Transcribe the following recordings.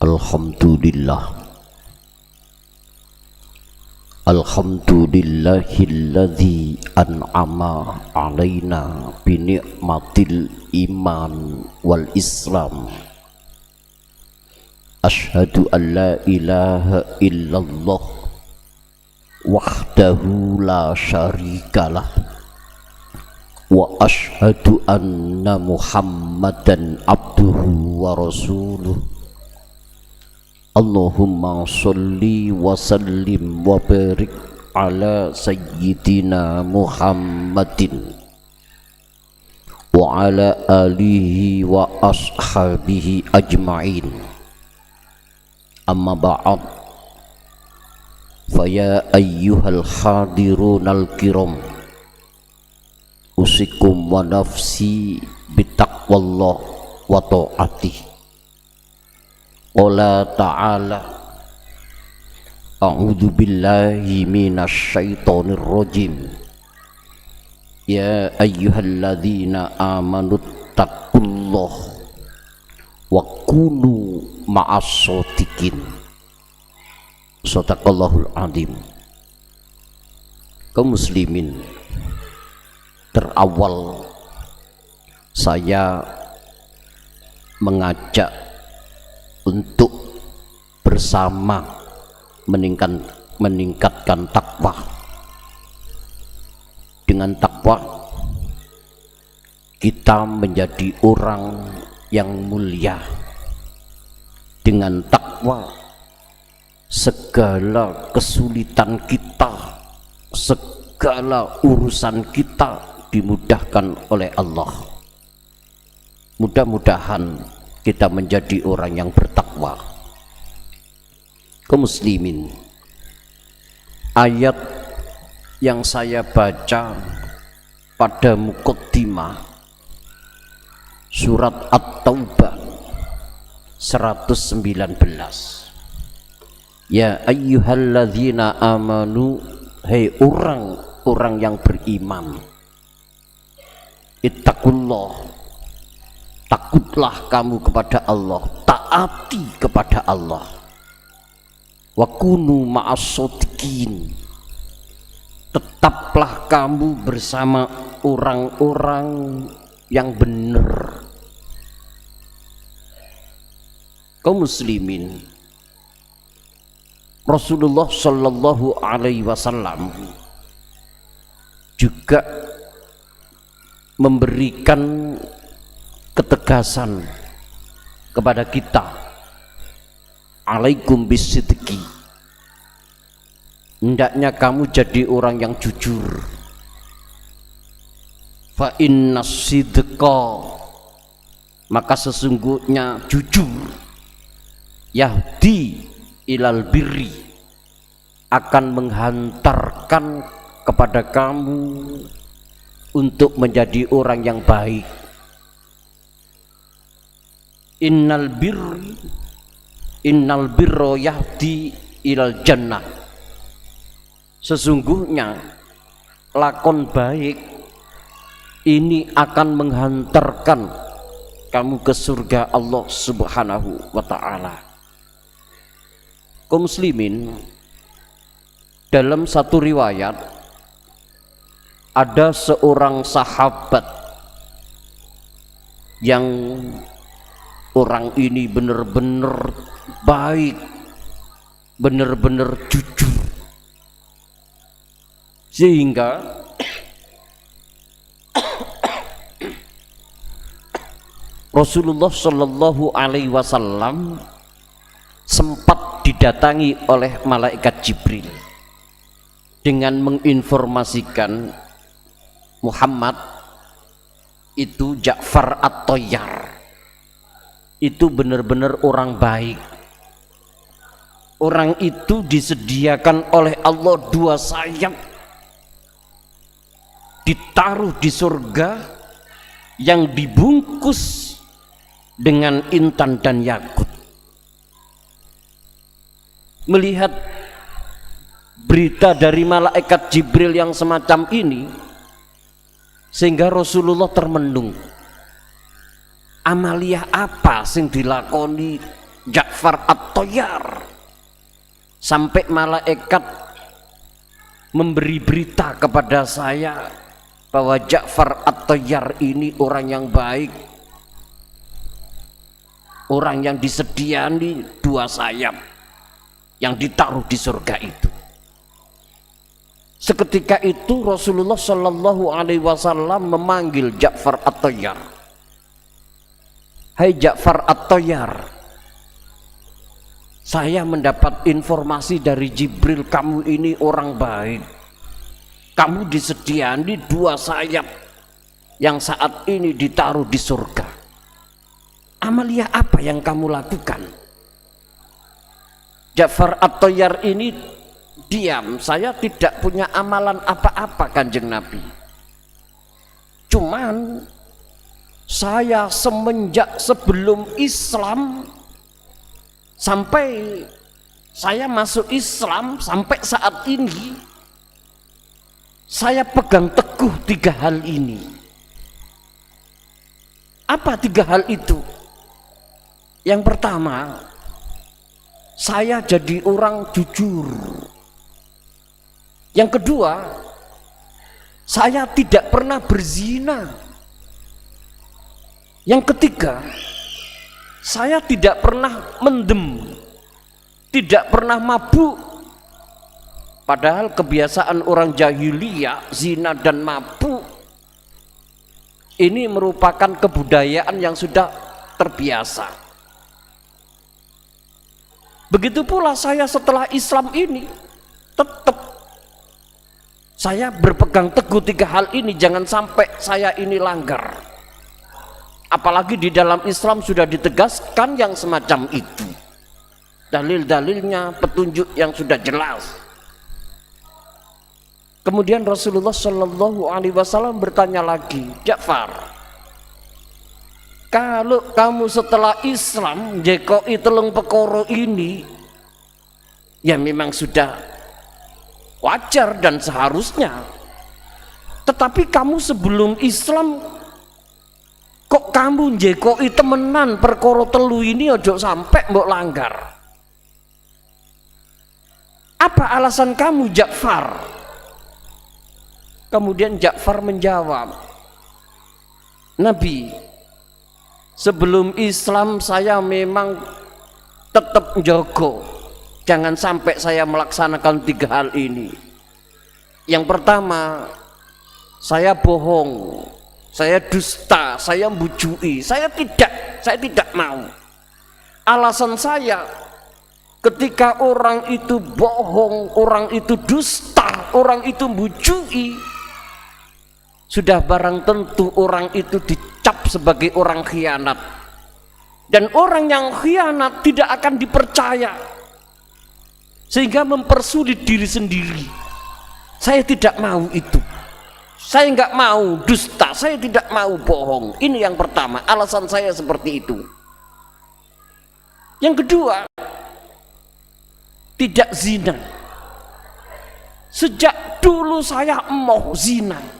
Alhamdulillah. Alhamdulillahilladzi an'ama alaina bi ni'matil iman wal islam. Asyhadu an la ilaha illallah wahdahu la syarikalah wa asyhadu anna muhammadan abduhu wa rasuluh. Allahumma sholli wa sallim wa barik ala sayyidina Muhammadin wa ala alihi wa ashabihi ajma'in. Amma ba'd, faya ayyuhal hadirunal kiram, usikum wa nafsi bitaqwallah wa ta'atih. Qala ta'ala, a'udzu billahi minasy syaithanir rajim. Ya ayyuhalladzina amanu taqullah wa kunu ma'as shodiqin. Shadaqallahul azim. Kaum muslimin, terawal saya mengajak untuk bersama meningkatkan takwa. Dengan takwa kita menjadi orang yang mulia. Dengan takwa segala kesulitan kita, segala urusan kita dimudahkan oleh Allah. Mudah-mudahan kita menjadi orang yang bertakwa. Kaum muslimin, ayat yang saya baca pada muqaddimah surat At-Taubah 119. Ya ayyuhalladzina amanu, hai orang-orang yang beriman, ittaqullah, takutlah kamu kepada Allah, taati kepada Allah. Wa kunu ma'as shodiqin, tetaplah kamu bersama orang-orang yang benar. Kaum muslimin, Rasulullah sallallahu alaihi wasallam juga memberikan ketegasan kepada kita, alaikum bisidqi, hendaknya kamu jadi orang yang jujur. Fa innas sidqa, maka sesungguhnya jujur, yahdi ilal birri, akan menghantarkan kepada kamu untuk menjadi orang yang baik. Innal birra yahdi ilal jannah, sesungguhnya lakon baik ini akan menghantarkan kamu ke surga Allah subhanahu wa ta'ala. Kaum muslimin, dalam satu riwayat ada seorang sahabat yang orang ini benar-benar baik, benar-benar jujur, sehingga Rasulullah Shallallahu Alaihi Wasallam sempat didatangi oleh malaikat Jibril dengan menginformasikan Muhammad itu Ja'far At-Tayyar itu benar-benar orang baik. Orang itu disediakan oleh Allah 2 sayap, ditaruh di surga yang dibungkus dengan intan dan yakut. Melihat berita dari malaikat Jibril yang semacam ini, sehingga Rasulullah termenung. Amaliyah apa sing dilakoni Ja'far At-Thayyar, sampai malaikat memberi berita kepada saya bahwa Ja'far At-Thayyar ini orang yang baik, orang yang disediani 2 sayap yang ditaruh di surga itu. Seketika itu Rasulullah Shallallahu Alaihi Wasallam memanggil Ja'far At-Thayyar. Hai Ja'far At-Thayyar, saya mendapat informasi dari Jibril, kamu ini orang baik. Kamu disediani 2 sayap yang saat ini ditaruh di surga. Amalia apa yang kamu lakukan? Ja'far At-Thayyar ini diam, saya tidak punya amalan apa-apa Kanjeng Nabi. Cuman saya semenjak sebelum Islam sampai saya masuk Islam sampai saat ini, saya pegang teguh 3 hal ini. Apa 3 hal itu? Yang pertama, saya jadi orang jujur. Yang kedua, saya tidak pernah berzina. Yang ketiga, saya tidak pernah mendem, tidak pernah mabuk. Padahal kebiasaan orang jahiliyah zina dan mabuk ini merupakan kebudayaan yang sudah terbiasa. Begitu pula saya setelah Islam ini, tetap saya berpegang teguh 3 hal ini, jangan sampai saya ini langgar. Apalagi di dalam Islam sudah ditegaskan yang semacam itu. Dalil-dalilnya, petunjuk yang sudah jelas. Kemudian Rasulullah Shallallahu Alaihi Wasallam bertanya lagi, Ja'far, kalau kamu setelah Islam jekoi telung perkara ini, ya memang sudah wajar dan seharusnya. Tetapi kamu sebelum Islam kok kamu jekoi temenan perkara telu ini, ojo sampai mbok langgar. Apa alasan kamu Ja'far? Kemudian Ja'far menjawab, Nabi, sebelum Islam saya memang tetap jago, jangan sampai saya melaksanakan 3 hal ini. Yang pertama, saya bohong, saya dusta, saya bujui, saya tidak mau. Alasan saya, ketika orang itu bohong, orang itu dusta, orang itu bujui, sudah barang tentu orang itu dicap sebagai orang khianat. Dan orang yang khianat tidak akan dipercaya, sehingga mempersulit diri sendiri. Saya tidak mau itu. Saya nggak mau dusta, saya tidak mau bohong. Ini yang pertama, alasan saya seperti itu. Yang kedua, tidak zina. Sejak dulu saya emoh zina.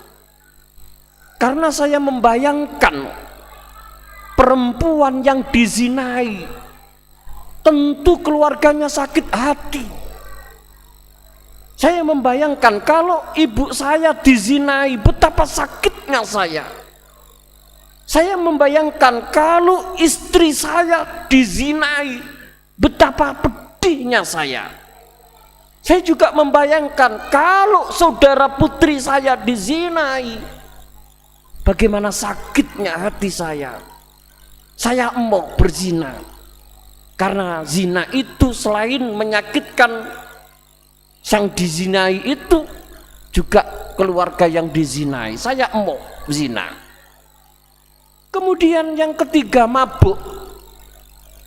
Karena saya membayangkan perempuan yang dizinai, tentu keluarganya sakit hati. Saya membayangkan kalau ibu saya dizinai, betapa sakitnya saya. Saya membayangkan kalau istri saya dizinai, betapa pedihnya saya. Saya juga membayangkan kalau saudara putri saya dizinai, bagaimana sakitnya hati saya. Saya emoh berzina. Karena zina itu selain menyakitkan sang dizinai itu, juga keluarga yang dizinai. Saya emoh zina. Kemudian yang ketiga, mabuk.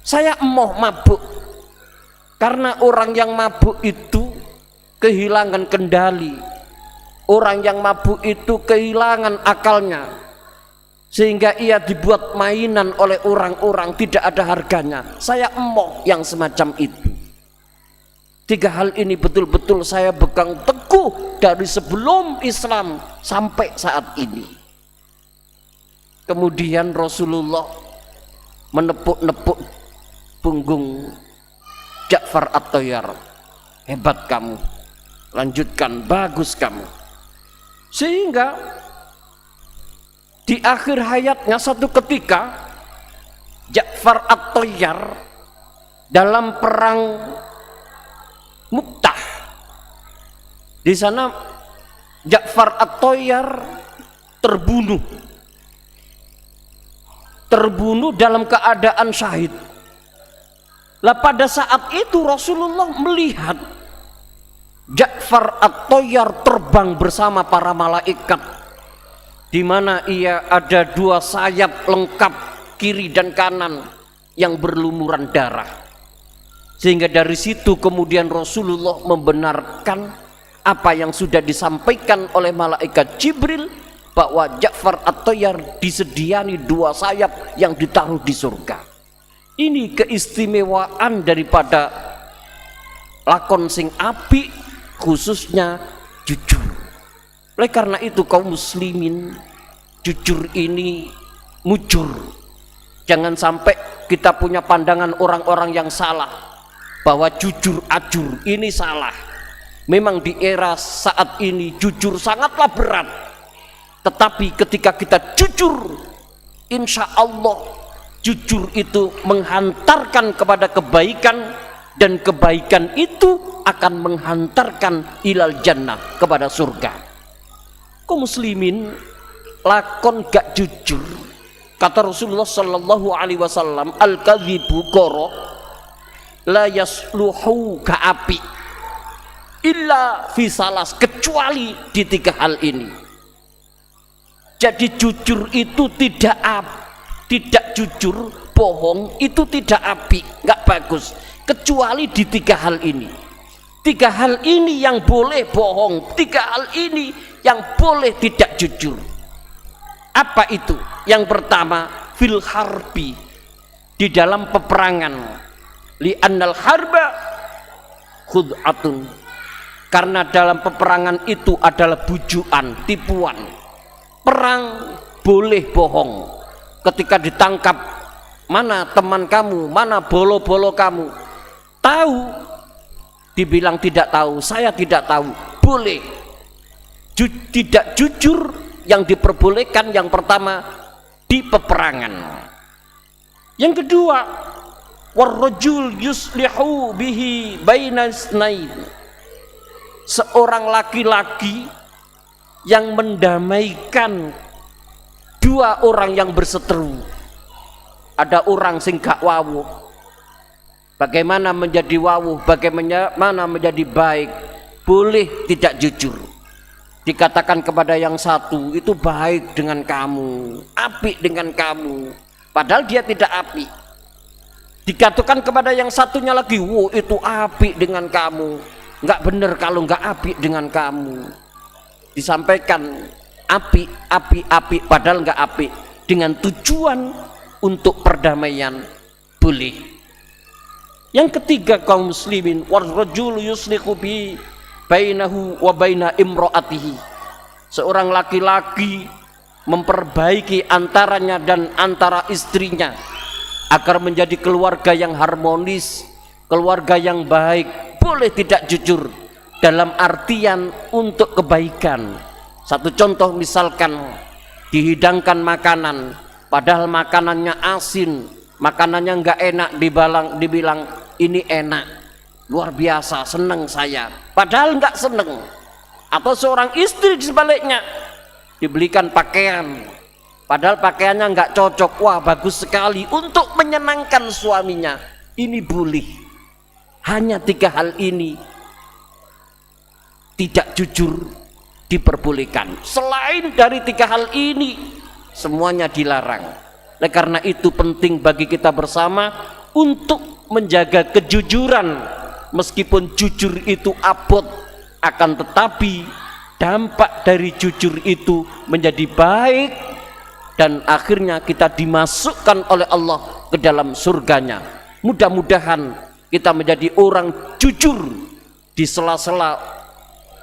Saya emoh mabuk. Karena orang yang mabuk itu kehilangan kendali. Orang yang mabuk itu kehilangan akalnya, sehingga ia dibuat mainan oleh orang-orang, tidak ada harganya. Saya emoh yang semacam itu. 3 hal ini betul-betul saya pegang teguh dari sebelum Islam sampai saat ini. Kemudian Rasulullah menepuk-nepuk punggung Ja'far At-Thayyar. Hebat kamu, lanjutkan, bagus kamu. Sehingga di akhir hayatnya satu ketika Ja'far At-Thayyar dalam perang Mu'tah, di sana Ja'far At-Thayyar terbunuh dalam keadaan syahid. Lah pada saat itu Rasulullah melihat Ja'far At-Thayyar terbang bersama para malaikat, di mana ia ada dua sayap lengkap kiri dan kanan yang berlumuran darah. Sehingga dari situ kemudian Rasulullah membenarkan apa yang sudah disampaikan oleh malaikat Jibril, bahwa Ja'far At-Thayyar disediani dua sayap yang ditaruh di surga. Ini keistimewaan daripada lakon sing apik, khususnya jujur. Oleh karena itu kaum muslimin, jujur ini mujur. Jangan sampai kita punya pandangan orang-orang yang salah bahwa jujur ajur ini salah. Memang di era saat ini jujur sangatlah berat. Tetapi ketika kita jujur, insya Allah jujur itu menghantarkan kepada kebaikan, dan kebaikan itu akan menghantarkan ilal jannah, kepada surga. Kaum muslimin, lakon gak jujur, kata Rasulullah sallallahu alaihi wasallam, al-kadhibu qara la yasluhu ka api illa fi salas, kecuali di tiga hal ini. Jadi jujur itu tidak jujur, bohong itu tidak apik, nggak bagus, kecuali di tiga hal ini. Tiga hal ini yang boleh bohong, tiga hal ini yang boleh tidak jujur. Apa itu? Yang pertama, fil harbi, di dalam peperangan. Li annal harba khud'atun, karena dalam peperangan itu adalah bujuan, tipuan. Perang boleh bohong. Ketika ditangkap, mana teman kamu, mana bolo-bolo kamu, tahu, dibilang tidak tahu, saya tidak tahu, boleh. Tidak jujur yang diperbolehkan yang pertama di peperangan. Yang kedua, warrajul yuslihu bihi bainas nain, seorang laki-laki yang mendamaikan dua orang yang berseteru. Ada orang sing gak wawuh, bagaimana menjadi wawuh, bagaimana menjadi baik, boleh tidak jujur. Dikatakan kepada yang satu, itu baik dengan kamu, apik dengan kamu, padahal dia tidak apik. Dikatakan kepada yang satunya lagi, wow itu apik dengan kamu, nggak bener kalau nggak apik dengan kamu. Disampaikan api, padahal nggak api, dengan tujuan untuk perdamaian, boleh. Yang ketiga kaum muslimin, warrajul yuslihu bi bainahu wa baina imraatihi, seorang laki-laki memperbaiki antaranya dan antara istrinya agar menjadi keluarga yang harmonis, keluarga yang baik. Boleh tidak jujur dalam artian untuk kebaikan. Satu contoh, misalkan dihidangkan makanan, padahal makanannya asin, makanannya nggak enak, dibilang ini enak, luar biasa, seneng saya, padahal nggak seneng. Atau seorang istri sebaliknya, dibelikan pakaian, padahal pakaiannya nggak cocok, wah bagus sekali, untuk menyenangkan suaminya. Ini boleh. Hanya tiga hal ini tidak jujur diperbolehkan. Selain dari tiga hal ini, semuanya dilarang. Oleh karena itu penting bagi kita bersama untuk menjaga kejujuran. Meskipun jujur itu abot, akan tetapi dampak dari jujur itu menjadi baik, dan akhirnya kita dimasukkan oleh Allah ke dalam surganya. Mudah-mudahan kita menjadi orang jujur di sela-sela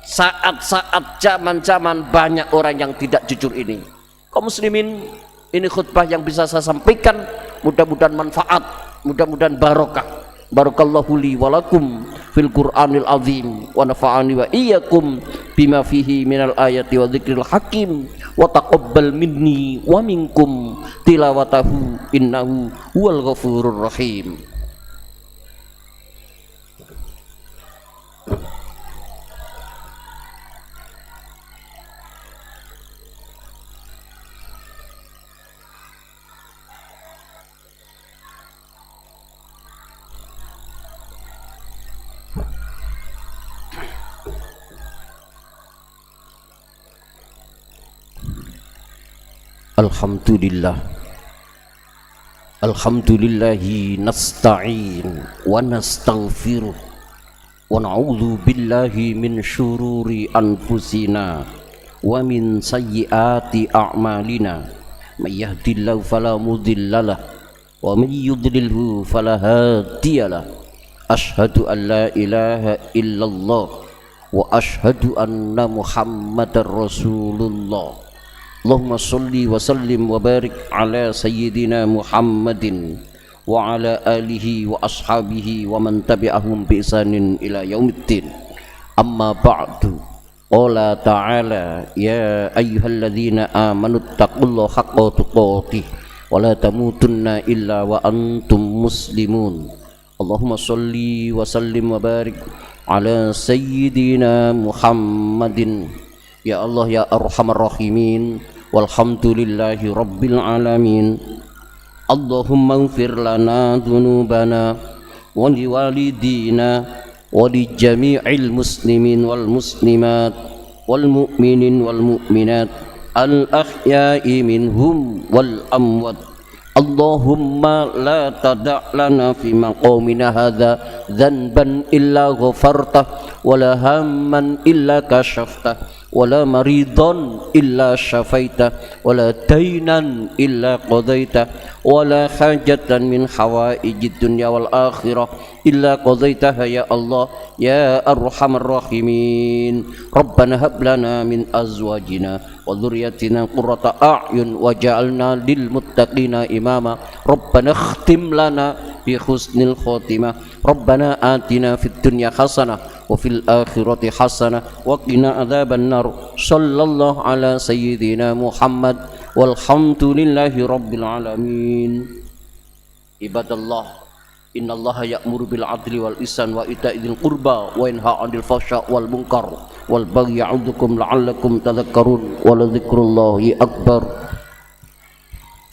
saat-saat zaman-zaman banyak orang yang tidak jujur ini. Kaum muslimin, ini khutbah yang bisa saya sampaikan, mudah-mudahan manfaat mudah-mudahan barokah. Barakallahu li wa lakum fil Qur'anil azim wa nafa'ani wa iyyakum bima fihi minal ayati wa dzikril hakim wa taqabbal minni wa minkum tilawatahu innahu huwal ghafurur rahim. Alhamdulillah, alhamdulillahi nasta'in wa nastaghfiruh wa na'udzu billahi min syururi anfusina wa min sayyiati a'malina may yahdihillahu fala mudhillalah wa may yudlilhu fala hadiyalah. Asyhadu an la ilaha illallah wa asyhadu anna muhammadar rasulullah. Allahumma salli wa sallim wa barik ala sayyidina Muhammadin wa ala alihi wa ashabihi wa man tabi'ahum bi ihsanin ila yaumiddin. Amma ba'du. Qala ta'ala ya ayyuhalladzina amanu taqullaha haqqa tuqatih wa la tamutunna illa wa antum muslimun. Allahumma salli wa sallim wa barik ala sayyidina Muhammadin. Ya Allah ya arhamar rahimin, walhamdulillahi rabbil alamin. Allahumma ighfir lana dhunubana wa liwalidina wa li jami'il muslimin wal muslimat wal mu'minin wal mu'minat al ahya'i minhum wal amwat. Allahumma la tada' lana fi maqamina hadha dhanban illa ghafartah wa la hamman illa kashaftah wala maridon illa syafaita wala dainan illa qadaita wala hajatan min hawaijid dunya wal akhirah illa qadaitaha ya Allah ya arhamar rahimin. Rabbana hab lana min azwajina wa dhurriyyatina qurrata a'yun waj'alna lil muttaqina imama. Rabbana khtim lana bi husnil khotimah. Rabbana atina fid dunya hasanah wa fil akhirati hasanah wa qina adzaban nar. Sallallahu ala sayyidina Muhammad walhamdulillahi rabbil alamin. Ibadallah, innallaha ya'muru bil adli wal ihsan wa ita'i dzil qurba wa yanha 'anil fahsya' wal munkar wal baghi ya'udzukum la'allakum tadhakkarun wa la dzikrullahi akbar.